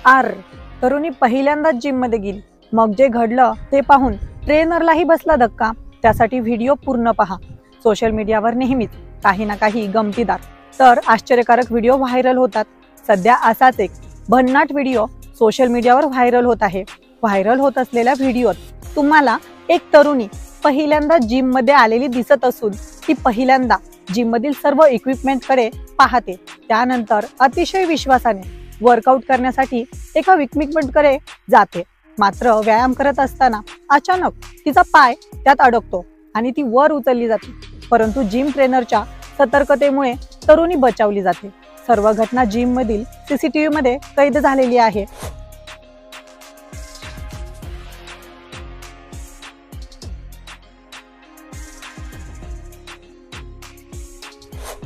R तरुणी पहिल्यांदाच gym मध्ये गेली, मग जे घडलं ते पाहून ट्रेनरलाही बसला धक्का। त्यासाठी व्हिडिओ पूर्ण पहा। सोशल मीडियावर नेहमीच काही ना काही गमतीदार तर आश्चर्यकारक व्हिडिओ व्हायरल होतात। सध्या असाच एक भन्नाट व्हिडिओ सोशल मीडियावर व्हायरल होत आहे। व्हायरल होत असलेल्या व्हिडिओत तुम्हाला एक तरुणी पहिल्यांदा जिम मध्ये आलेली दिसत असून ती पहिल्यांदा जिम मधील सर्व इक्विपमेंट कडे पाहते। त्यानंतर अतिशय विश्वासाने वर्कआउट करण्यासाठी एका इक्विपमेंट कडे जाते। मात्र व्यायाम करत असताना अचानक तिचा पाय त्यात अडकतो आणि ती वर उचलली जाते, परंतु जिम ट्रेनरच्या सतर्कतेमुळे तरुणी बचावली जाते। सर्व घटना जिम मधील सीसीटीव्ही मध्ये कैद झालेली आहे।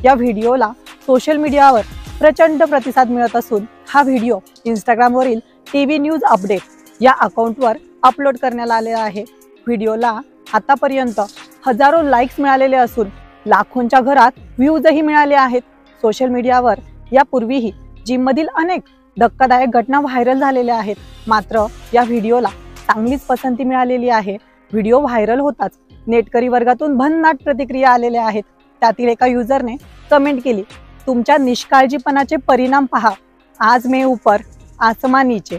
या व्हिडिओला सोशल मीडियावर प्रचंड प्रतिसाद मिळत असून हा व्हिडिओ इंस्टाग्राम वरील टीव्ही न्यूज अपडेट या अकाउंटवर अपलोड करण्यात आलेला आहे। व्हिडिओला आतापर्यंत हजारो लाईक्स मिळालेले असून लाखोंच्या घरात व्ह्यूजही मिळाले आहेत। सोशल मीडियावर यापूर्वीही जिम मधील अनेक धक्कादायक घटना व्हायरल झालेल्या आहेत, मात्र या व्हिडिओला चांगलीच पसंती मिळालेली आहे। व्हिडिओ व्हायरल होताच नेटकरी वर्गातून भन्नाट प्रतिक्रिया आलेल्या आहेत। त्यातील एका युजरने कमेंट केली, तुमच्या निष्काळजीपणाचे परिणाम पहा, आज मैं ऊपर आसमान नीचे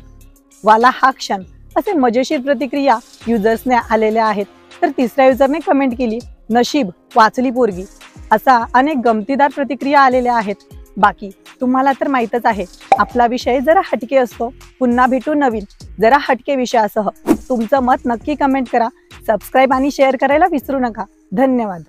वाला हा क्षण, असे मजेशीर प्रतिक्रिया युजर्सने आलेल्या आहेत। तर तिसऱ्या युजरने कमेंट केली, नशीब वाचली पोरगी, असा अनेक गमतीदार प्रतिक्रिया आलेल्या आहेत। बाकी तुम्हाला तर माहीतच आहे, आपला विषय जरा हटके असतो। पुन्हा भेटू नवीन जरा हटके विषयासह। तुमचं मत नक्की कमेंट करा, सबस्क्राईब आणि शेअर करायला विसरू नका। धन्यवाद।